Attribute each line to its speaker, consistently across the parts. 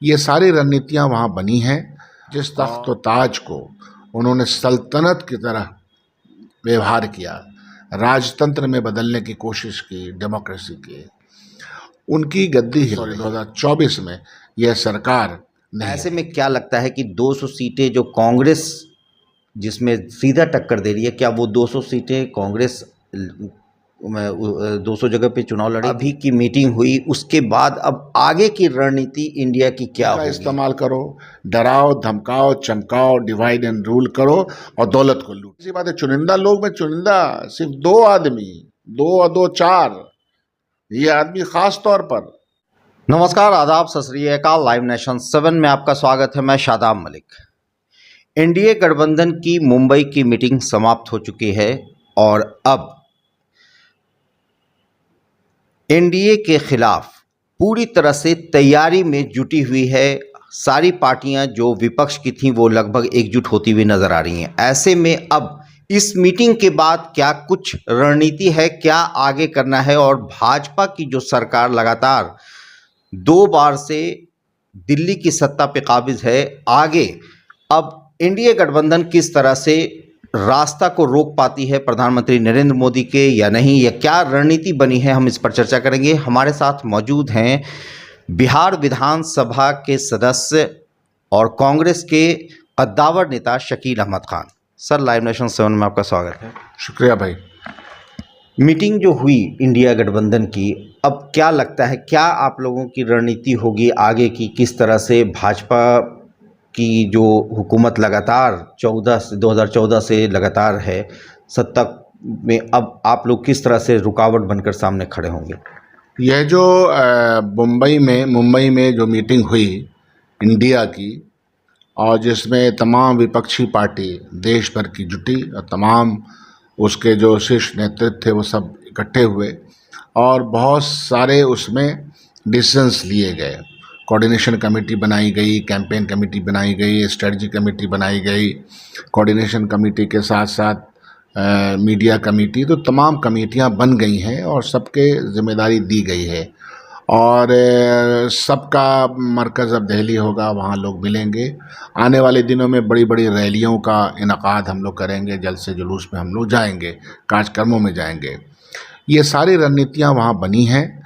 Speaker 1: ये सारी रणनीतियाँ वहाँ बनी हैं। जिस तख्त व ताज को उन्होंने सल्तनत की तरह व्यवहार किया, राजतंत्र में बदलने की कोशिश की, डेमोक्रेसी की, उनकी गद्दी हिल रही। 2024 में यह सरकार नहीं।
Speaker 2: ऐसे में क्या लगता है कि 200 सीटें जो कांग्रेस जिसमें सीधा टक्कर दे रही है, क्या वो 200 सीटें कांग्रेस 200 जगह पे चुनाव लड़े? अभी की मीटिंग हुई उसके बाद अब आगे की रणनीति इंडिया की क्या होगी?
Speaker 1: इस्तेमाल करो, डराओ, धमकाओ, चमकाओ, डिवाइड एंड रूल करो और दौलत को लूट। इसी बात है, चुनिंदा लोग में चुनिंदा सिर्फ 2 आदमी, 2 और 2 4, ये आदमी खास तौर पर।
Speaker 2: नमस्कार, आदाब, सत श्री अकाल। लाइव नेशन 7 में आपका स्वागत है। मैं शादाब मलिक। एनडीए गठबंधन की मुंबई की मीटिंग समाप्त हो चुकी है और अब एनडीए के खिलाफ पूरी तरह से तैयारी में जुटी हुई है। सारी पार्टियां जो विपक्ष की थीं वो लगभग एकजुट होती हुई नजर आ रही हैं। ऐसे में अब इस मीटिंग के बाद क्या कुछ रणनीति है, क्या आगे करना है, और भाजपा की जो सरकार लगातार 2 बार से दिल्ली की सत्ता पे काबिज है, आगे अब एनडीए गठबंधन किस तरह से रास्ता को रोक पाती है प्रधानमंत्री नरेंद्र मोदी के या नहीं, या क्या रणनीति बनी है, हम इस पर चर्चा करेंगे। हमारे साथ मौजूद हैं बिहार विधानसभा के सदस्य और कांग्रेस के कद्दावर नेता Shakeel Ahmed Khan. Sir, live nation 7 में आपका स्वागत है।
Speaker 1: शुक्रिया भाई।
Speaker 2: मीटिंग जो हुई इंडिया गठबंधन की, अब क्या लगता है, क्या आप लोगों की रणनीति होगी आगे की? किस तरह से भाजपा की जो हुकूमत लगातार 2014 से लगातार है सत्ता में, अब आप लोग किस तरह से रुकावट बनकर सामने खड़े होंगे?
Speaker 1: यह जो मुंबई में जो मीटिंग हुई इंडिया की, और जिसमें तमाम विपक्षी पार्टी देश भर की जुटी और तमाम उसके जो शीर्ष नेतृत्व थे वो सब इकट्ठे हुए और बहुत सारे उसमें डिसीजंस लिए गए। कोऑर्डिनेशन कमेटी बनाई गई, कैंपेन कमेटी बनाई गई, स्ट्रेटजी कमेटी बनाई गई, कोऑर्डिनेशन कमेटी के साथ साथ मीडिया कमेटी, तो तमाम कमेटियां बन गई हैं और सबके जिम्मेदारी दी गई है। और सबका मरकज़ अब दिल्ली होगा, वहाँ लोग मिलेंगे। आने वाले दिनों में बड़ी बड़ी रैलियों का इनकाद हम लोग करेंगे, जलसे जुलूस में हम लोग जाएंगे, कार्यक्रमों में जाएंगे। ये सारी रणनीतियाँ वहाँ बनी हैं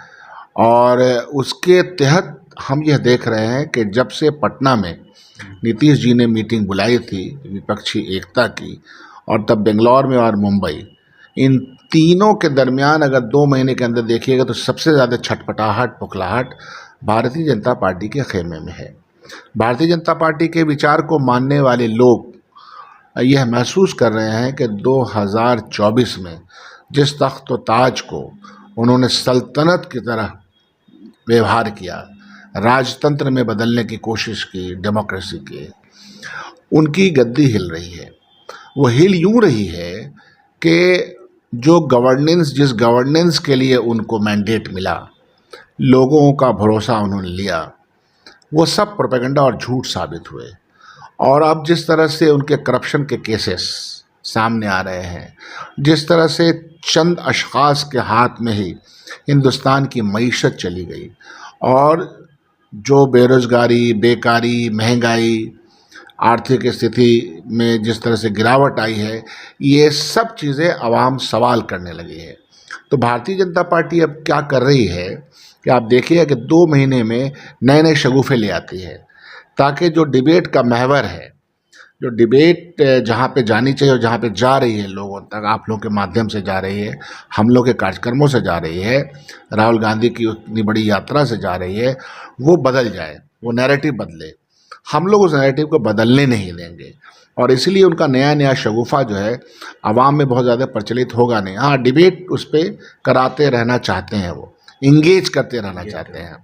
Speaker 1: और उसके तहत हम यह देख रहे हैं कि जब से पटना में नीतीश जी ने मीटिंग बुलाई थी विपक्षी एकता की, और तब बेंगलौर में और मुंबई, इन तीनों के दरमियान अगर 2 महीने के अंदर देखिएगा तो सबसे ज़्यादा छटपटाहट, पुखलाहट भारतीय जनता पार्टी के खेमे में है। भारतीय जनता पार्टी के विचार को मानने वाले लोग यह महसूस कर रहे हैं कि 2024 में जिस तख्त व ताज को उन्होंने सल्तनत की तरह व्यवहार किया, राजतंत्र में बदलने की कोशिश की, डेमोक्रेसी की, उनकी गद्दी हिल रही है। वो हिल यूं रही है कि जिस गवर्नेंस के लिए उनको मैंडेट मिला, लोगों का भरोसा उन्होंने लिया, वो सब प्रोपेगेंडा और झूठ साबित हुए। और अब जिस तरह से उनके करप्शन के केसेस सामने आ रहे हैं, जिस तरह से चंद अशखास के हाथ में ही हिंदुस्तान की मईशत चली गई, और जो बेरोज़गारी, बेकारी, महंगाई, आर्थिक स्थिति में जिस तरह से गिरावट आई है, ये सब चीज़ें आवाम सवाल करने लगी है। तो भारतीय जनता पार्टी अब क्या कर रही है कि आप देखिए कि 2 महीने में नए नए शगुफे ले आती है, ताकि जो डिबेट का महवर है, जो डिबेट जहाँ पे जानी चाहिए और जहाँ पे जा रही है लोगों तक, आप लोगों के माध्यम से जा रही है, हम लोग के कार्यक्रमों से जा रही है, राहुल गांधी की उतनी बड़ी यात्रा से जा रही है, वो बदल जाए, वो नैरेटिव बदले। हम लोग उस नैरेटिव को बदलने नहीं देंगे और इसलिए उनका नया नया शगुफा जो है आवाम में बहुत ज़्यादा प्रचलित होगा नहीं। हाँ, डिबेट उस पर कराते रहना चाहते हैं, वो इंगेज करते रहना चाहते हैं,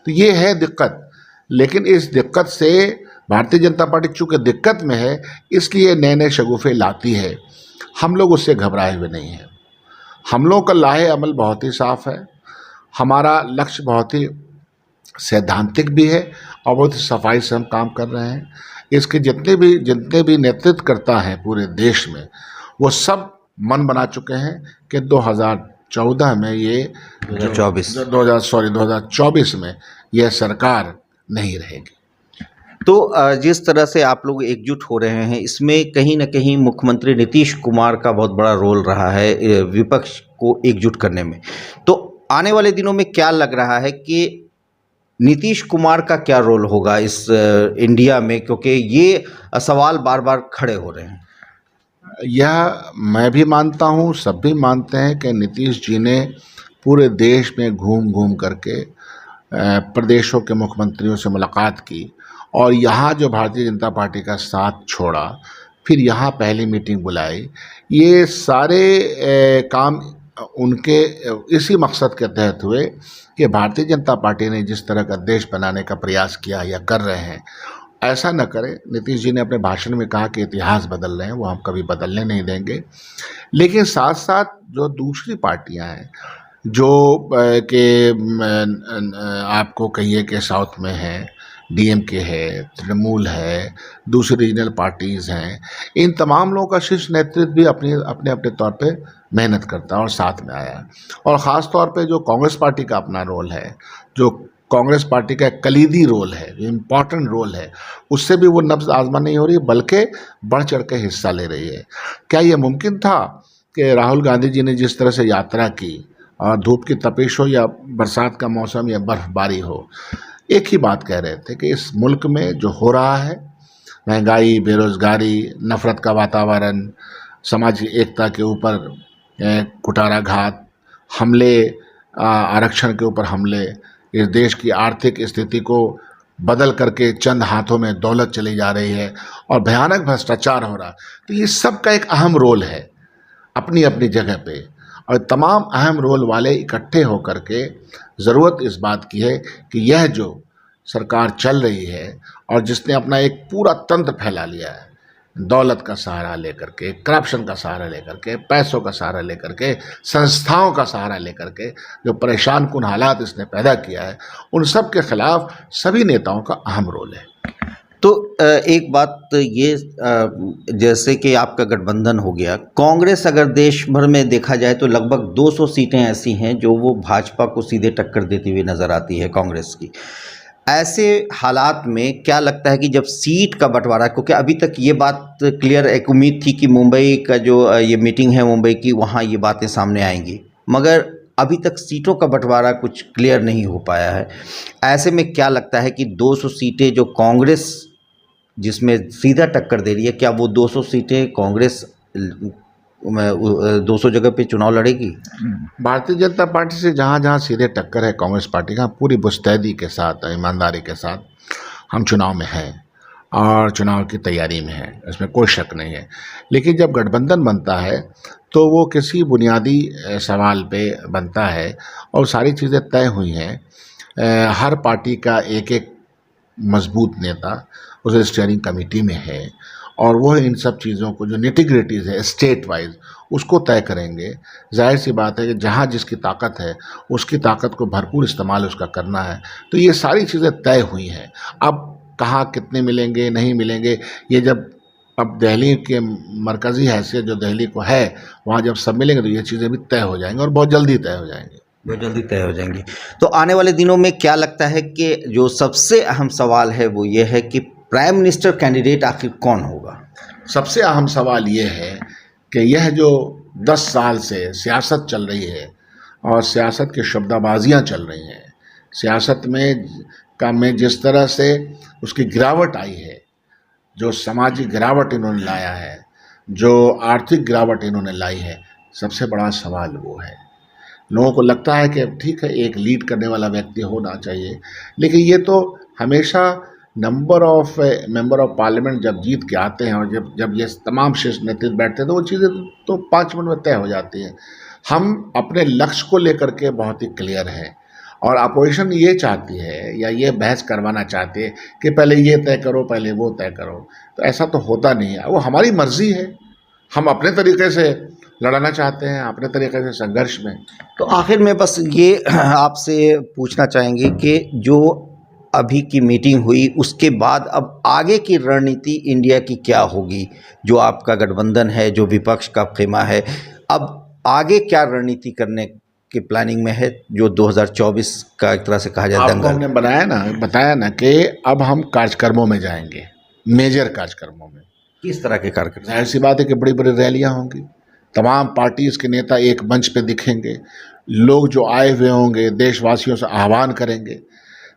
Speaker 1: तो ये है दिक्कत। लेकिन इस दिक्कत से भारतीय जनता पार्टी चूँकि दिक्कत में है, इसलिए नए नए शगुफे लाती है। हम लोग उससे घबराए हुए नहीं हैं। हम लोग का लाहे अमल बहुत ही साफ है, हमारा लक्ष्य बहुत ही सैद्धांतिक भी है और बहुत सफाई से हम काम कर रहे हैं। इसके जितने भी नेतृत्व हैं पूरे देश में, वो सब मन बना चुके हैं कि 2014 में ये 2024 में यह सरकार नहीं रहेगी।
Speaker 2: तो जिस तरह से आप लोग एकजुट हो रहे हैं, इसमें कहीं न कहीं मुख्यमंत्री नीतीश कुमार का बहुत बड़ा रोल रहा है विपक्ष को एकजुट करने में। तो आने वाले दिनों में क्या लग रहा है कि नीतीश कुमार का क्या रोल होगा इस इंडिया में, क्योंकि ये सवाल बार-बार खड़े हो रहे हैं?
Speaker 1: यह मैं भी मानता हूँ, सब भी मानते हैं कि नीतीश जी ने पूरे देश में घूम घूम करके प्रदेशों के मुख्यमंत्रियों से मुलाकात की और यहाँ जो भारतीय जनता पार्टी का साथ छोड़ा, फिर यहाँ पहली मीटिंग बुलाई। ये सारे काम उनके इसी मकसद के तहत हुए कि भारतीय जनता पार्टी ने जिस तरह का देश बनाने का प्रयास किया या कर रहे हैं, ऐसा न करें। नीतीश जी ने अपने भाषण में कहा कि इतिहास बदल रहे हैं, वो हम कभी बदलने नहीं देंगे। लेकिन साथ साथ जो दूसरी पार्टियां हैं जो आपको कहिए कि साउथ में है, डीएमके है, तृणमूल है, दूसरी रीजनल पार्टीज़ हैं, इन तमाम लोगों का शीर्ष नेतृत्व भी अपने अपने तौर पे मेहनत करता है और साथ में आया। और ख़ास तौर पे जो कांग्रेस पार्टी का अपना रोल है, जो कांग्रेस पार्टी का एक कलीदी रोल है, इम्पॉर्टेंट रोल है, उससे भी वो नब्ज़ आज़मा नहीं हो रही, बल्कि बढ़ चढ़ के हिस्सा ले रही है। क्या ये मुमकिन था कि राहुल गांधी जी ने जिस तरह से यात्रा की, और धूप की तपिश हो या बरसात का मौसम या बर्फ़बारी हो, एक ही बात कह रहे थे कि इस मुल्क में जो हो रहा है, महंगाई, बेरोज़गारी, नफ़रत का वातावरण, सामाजिक एकता के ऊपर कुठाराघात, हमले, आरक्षण के ऊपर हमले, इस देश की आर्थिक स्थिति को बदल करके चंद हाथों में दौलत चली जा रही है और भयानक भ्रष्टाचार हो रहा। तो ये सब का एक अहम रोल है अपनी अपनी जगह पे, और तमाम अहम रोल वाले इकट्ठे होकर के ज़रूरत इस बात की है कि यह जो सरकार चल रही है और जिसने अपना एक पूरा तंत्र फैला लिया है, दौलत का सहारा लेकर के, करप्शन का सहारा लेकर के, पैसों का सहारा लेकर के, संस्थाओं का सहारा लेकर के, जो परेशान कुन हालात इसने पैदा किया है, उन सब के खिलाफ सभी नेताओं का अहम रोल है।
Speaker 2: तो एक बात ये, जैसे कि आपका गठबंधन हो गया, कांग्रेस अगर देश भर में देखा जाए तो लगभग 200 सीटें ऐसी हैं जो वो भाजपा को सीधे टक्कर देती हुई नज़र आती है कांग्रेस की। ऐसे हालात में क्या लगता है कि जब सीट का बंटवारा, क्योंकि अभी तक ये बात क्लियर, एक उम्मीद थी कि मुंबई का जो ये मीटिंग है मुंबई की, वहाँ ये बातें सामने आएंगी, मगर अभी तक सीटों का बंटवारा कुछ क्लियर नहीं हो पाया है। ऐसे में क्या लगता है कि 200 सीटें जो कांग्रेस जिसमें सीधा टक्कर दे रही है, क्या वो 200 सीटें कांग्रेस 200 जगह पे चुनाव लड़ेगी?
Speaker 1: भारतीय जनता पार्टी से जहाँ जहाँ सीधे टक्कर है कांग्रेस पार्टी का, पूरी मुस्तैदी के साथ, ईमानदारी के साथ हम चुनाव में हैं और चुनाव की तैयारी में हैं, इसमें कोई शक नहीं है। लेकिन जब गठबंधन बनता है तो वो किसी बुनियादी सवाल पे बनता है और सारी चीज़ें तय हुई हैं। हर पार्टी का एक एक मजबूत नेता उस स्टीयरिंग कमेटी में है और वो इन सब चीज़ों को, जो निटिग्रिटीज़ है स्टेट वाइज, उसको तय करेंगे। जाहिर सी बात है कि जहाँ जिसकी ताकत है उसकी ताकत को भरपूर इस्तेमाल उसका करना है। तो ये सारी चीज़ें तय हुई हैं। अब कहाँ कितने मिलेंगे, नहीं मिलेंगे, ये जब अब दिल्ली के मरकज़ी हैसियत जो दिल्ली को है, वहाँ जब सब मिलेंगे तो ये चीज़ें भी तय हो जाएंगी और बहुत जल्दी तय हो जाएंगी।
Speaker 2: बहुत जल्दी तय हो जाएंगी। तो आने वाले दिनों में क्या लगता है कि जो सबसे अहम सवाल है वो ये है कि प्राइम मिनिस्टर कैंडिडेट आखिर कौन होगा?
Speaker 1: सबसे अहम सवाल ये है कि यह जो 10 साल से सियासत चल रही है और सियासत की शब्दाबाजियाँ चल रही हैं, सियासत में जिस तरह से उसकी गिरावट आई है, जो सामाजिक गिरावट इन्होंने लाया है, जो आर्थिक गिरावट इन्होंने लाई है, सबसे बड़ा सवाल वो है। लोगों को लगता है कि ठीक है, एक लीड करने वाला व्यक्ति होना चाहिए, लेकिन ये तो हमेशा मेंबर ऑफ पार्लियामेंट जब जीत के आते हैं और जब ये तमाम शीर्ष नेतृत्व बैठते हैं तो वो चीज़ें तो 5 मिनट में तय हो जाती हैं। हम अपने लक्ष्य को लेकर के बहुत ही क्लियर हैं और अपोजिशन ये चाहती है या ये बहस करवाना चाहती है कि पहले ये तय करो, पहले वो तय करो। तो ऐसा तो होता नहीं है, वो हमारी मर्ज़ी है, हम अपने तरीके से लड़ना चाहते हैं, अपने तरीके से संघर्ष में।
Speaker 2: तो आखिर में बस ये आपसे पूछना चाहेंगे कि जो अभी की मीटिंग हुई उसके बाद अब आगे की रणनीति इंडिया की क्या होगी? जो आपका गठबंधन है, जो विपक्ष का खेमा है, अब आगे क्या रणनीति करने आपके प्लानिंग में है जो 2024 का एक तरह से कहा जाए
Speaker 1: आपको
Speaker 2: दंगल?
Speaker 1: हमने बताया ना कि अब हम कार्यक्रमों में जाएंगे, मेजर कार्यक्रमों में।
Speaker 2: किस तरह के कार्यक्रम?
Speaker 1: जाहिर सी बात है कि बड़ी बड़ी रैलियां होंगी, तमाम पार्टीज के नेता एक मंच पे दिखेंगे, लोग जो आए हुए होंगे देशवासियों से आह्वान करेंगे,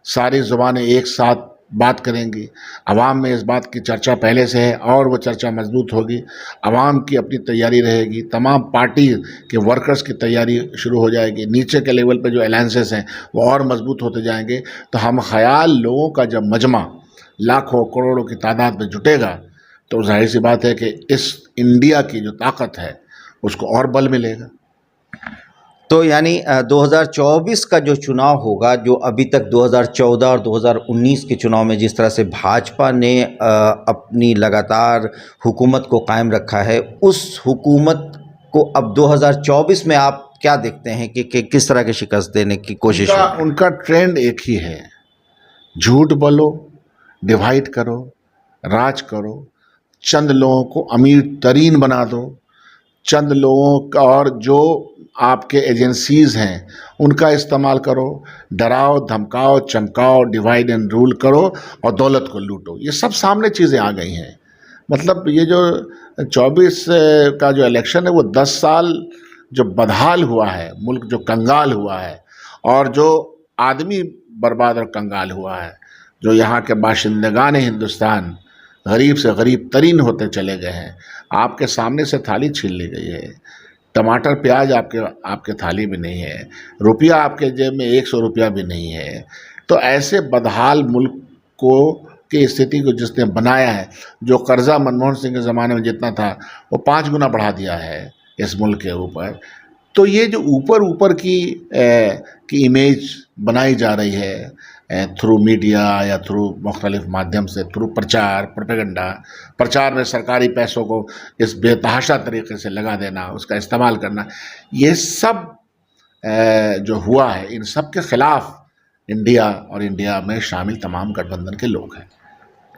Speaker 1: सारी ज़ुबानें एक साथ बात करेंगी, आवाम में इस बात की चर्चा पहले से है और वो चर्चा मजबूत होगी, आवाम की अपनी तैयारी रहेगी, तमाम पार्टी के वर्कर्स की तैयारी शुरू हो जाएगी, नीचे के लेवल पे जो अलायंसेस हैं वो और मजबूत होते जाएंगे। तो हम ख्याल लोगों का जब मजमा लाखों करोड़ों की तादाद में जुटेगा तो जाहिर सी बात है कि इस इंडिया की जो ताकत है उसको और बल मिलेगा।
Speaker 2: तो यानी 2024 का जो चुनाव होगा, जो अभी तक 2014 और 2019 के चुनाव में जिस तरह से भाजपा ने अपनी लगातार हुकूमत को कायम रखा है, उस हुकूमत को अब 2024 में आप क्या देखते हैं कि किस तरह की शिकस्त देने की कोशिश होगी?
Speaker 1: उनका ट्रेंड एक ही है, झूठ बोलो, डिवाइड करो, राज करो, चंद लोगों को अमीर तरीन बना दो, चंद लोगों का और जो आपके एजेंसीज़ हैं उनका इस्तेमाल करो, डराओ धमकाओ चमकाओ, डिवाइड एंड रूल करो और दौलत को लूटो। ये सब सामने चीज़ें आ गई हैं। मतलब ये जो 24 का जो इलेक्शन है वो 10 साल जो बदहाल हुआ है, मुल्क जो कंगाल हुआ है और जो आदमी बर्बाद और कंगाल हुआ है, जो यहाँ के बाशिंदगान हिंदुस्तान गरीब से गरीब तरीन होते चले गए हैं। आपके सामने से थाली छीन ली गई है, टमाटर प्याज आपके थाली में नहीं है, रुपया आपके जेब में 100 रुपया भी नहीं है। तो ऐसे बदहाल मुल्क को की स्थिति को जिसने बनाया है, जो कर्जा मनमोहन सिंह के ज़माने में जितना था वो 5 गुना बढ़ा दिया है इस मुल्क के ऊपर। तो ये जो ऊपर ऊपर की इमेज बनाई जा रही है थ्रू मीडिया या थ्रू मुख्तलिफ माध्यम से, थ्रू प्रचार प्रोपेगेंडा, प्रचार में सरकारी पैसों को इस बेतहाशा तरीके से लगा देना, उसका इस्तेमाल करना, ये सब जो हुआ है इन सब के ख़िलाफ़ इंडिया और इंडिया में शामिल तमाम गठबंधन के लोग हैं।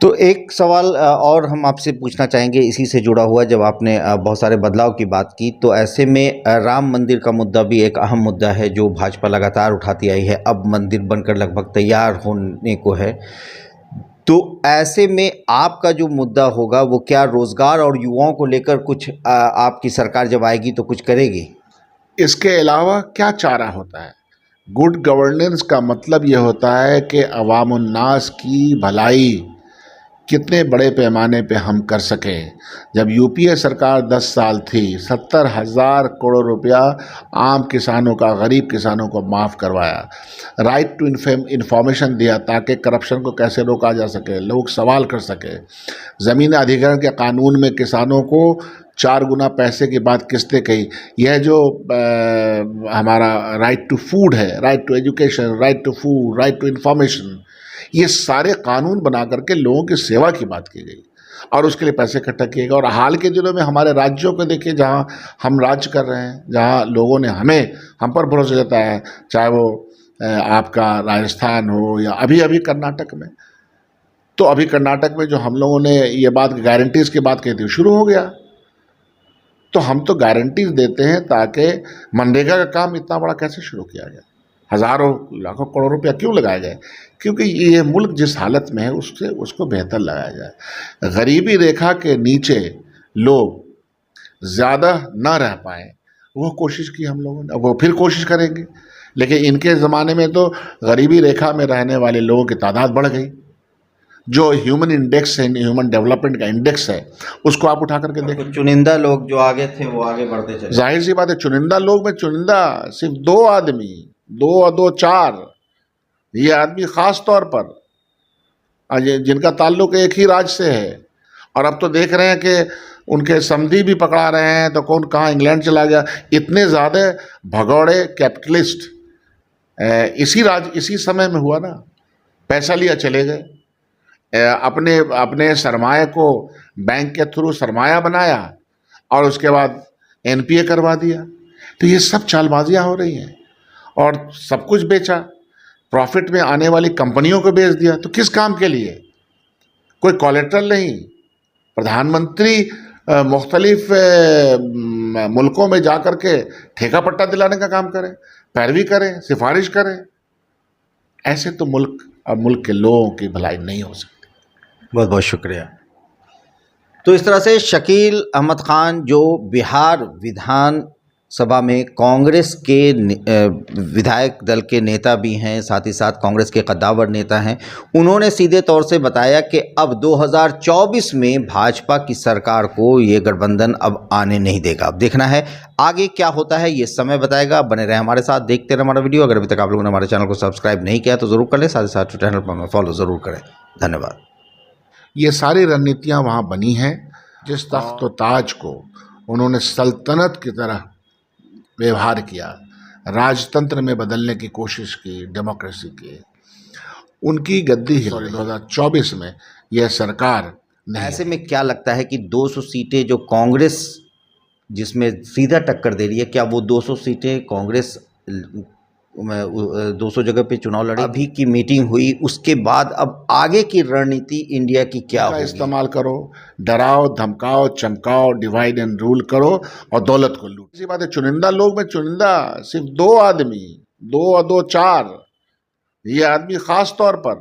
Speaker 2: तो एक सवाल और हम आपसे पूछना चाहेंगे इसी से जुड़ा हुआ, जब आपने बहुत सारे बदलाव की बात की, तो ऐसे में राम मंदिर का मुद्दा भी एक अहम मुद्दा है जो भाजपा लगातार उठाती आई है। अब मंदिर बनकर लगभग तैयार होने को है, तो ऐसे में आपका जो मुद्दा होगा वो क्या रोज़गार और युवाओं को लेकर कुछ आपकी सरकार जब आएगी तो कुछ करेगी?
Speaker 1: इसके अलावा क्या चारा होता है? गुड गवर्नेंस का मतलब ये होता है कि अवामुन्नास की भलाई कितने बड़े पैमाने पे हम कर सकें। जब यूपीए सरकार 10 साल थी, 70,000 करोड़ रुपया आम किसानों का, गरीब किसानों को माफ़ करवाया, राइट टू इन्फॉर्मेशन दिया ताकि करप्शन को कैसे रोका जा सके, लोग सवाल कर सके, ज़मीन अधिग्रहण के कानून में किसानों को 4 गुना पैसे की बात किसने कही, यह जो हमारा राइट टू फूड है, right to education, right to food, right to information, ये सारे कानून बना करके लोगों की सेवा की बात की गई और उसके लिए पैसे इकट्ठा किए गए। और हाल के दिनों में हमारे राज्यों को देखिए, जहाँ हम राज्य कर रहे हैं, जहाँ लोगों ने हम पर भरोसा जताया है, चाहे वो आपका राजस्थान हो या अभी अभी कर्नाटक में। तो अभी कर्नाटक में जो हम लोगों ने ये बात गारंटीज़ की बात कही थी, शुरू हो गया। तो हम तो गारंटीज देते हैं ताकि मनरेगा का काम इतना बड़ा कैसे शुरू किया गया, हज़ारों लाखों करोड़ रुपया क्यों लगाए गए, क्योंकि ये मुल्क जिस हालत में है उससे उसको बेहतर लगाया जाए। गरीबी रेखा के नीचे लोग ज़्यादा ना रह पाए, वो कोशिश की हम लोगों ने, वो फिर कोशिश करेंगे। लेकिन इनके ज़माने में तो गरीबी रेखा में रहने वाले लोगों की तादाद बढ़ गई। जो ह्यूमन इंडेक्स है, ह्यूमन डेवलपमेंट का इंडेक्स है, उसको आप उठा करके देखें।
Speaker 2: चुनिंदा लोग जो आगे थे वो आगे बढ़ते चले।
Speaker 1: जाहिर सी बात है, चुनिंदा लोग में चुनिंदा सिर्फ 2 आदमी, 2 और 2 4, ये आदमी ख़ास तौर पर जिनका ताल्लुक एक ही राज्य से है। और अब तो देख रहे हैं कि उनके समधी भी पकड़ा रहे हैं, तो कौन कहाँ इंग्लैंड चला गया। इतने ज़्यादा भगौड़े कैपिटलिस्ट इसी समय में हुआ ना, पैसा लिया चले गए, अपने सरमाए को बैंक के थ्रू सरमाया बनाया और उसके बाद एनपीए करवा दिया। तो ये सब चालबाजियाँ हो रही हैं और सब कुछ बेचा, प्रॉफिट में आने वाली कंपनियों को बेच दिया। तो किस काम के लिए? कोई कोलेट्रल नहीं। प्रधानमंत्री मुख्तलिफ मुल्कों में जा कर के ठेका पट्टा दिलाने का काम करें, पैरवी करें, सिफारिश करें। ऐसे तो मुल्क के लोगों की भलाई नहीं हो सकती।
Speaker 2: बहुत बहुत शुक्रिया। तो इस तरह से शकील अहमद खान जो बिहार विधान सभा में कांग्रेस के विधायक दल के नेता भी हैं, साथ ही साथ कांग्रेस के कद्दावर नेता हैं, उन्होंने सीधे तौर से बताया कि अब 2024 में भाजपा की सरकार को ये गठबंधन अब आने नहीं देगा। अब देखना है आगे क्या होता है, ये समय बताएगा। बने रहे हमारे साथ, देखते रहे हमारा वीडियो। अगर अभी तक आप लोगों ने हमारे चैनल को सब्सक्राइब नहीं किया तो ज़रूर कर लें, साथ ही साथ चैनल पर हमें फॉलो ज़रूर करें। धन्यवाद।
Speaker 1: ये सारी रणनीतियाँ वहाँ बनी हैं। जिस तख्त व ताज को उन्होंने सल्तनत की तरह व्यवहार किया, राजतंत्र में बदलने की कोशिश की, डेमोक्रेसी की, उनकी गद्दी हिल गई। 2024 में यह सरकार नहीं।
Speaker 2: ऐसे में क्या लगता है कि 200 सीटें जो कांग्रेस जिसमें सीधा टक्कर दे रही है, क्या वो 200 सीटें कांग्रेस 200 जगह पे चुनाव लड़े? अभी की मीटिंग हुई, उसके बाद अब आगे की रणनीति इंडिया की क्या होगी?
Speaker 1: इस्तेमाल करो, डराओ, धमकाओ, चमकाओ, डिवाइड एंड रूल करो और दौलत को लूट। इसी बात है, चुनिंदा लोग में चुनिंदा सिर्फ 2 आदमी, 2 और 2 4, ये आदमी खास तौर पर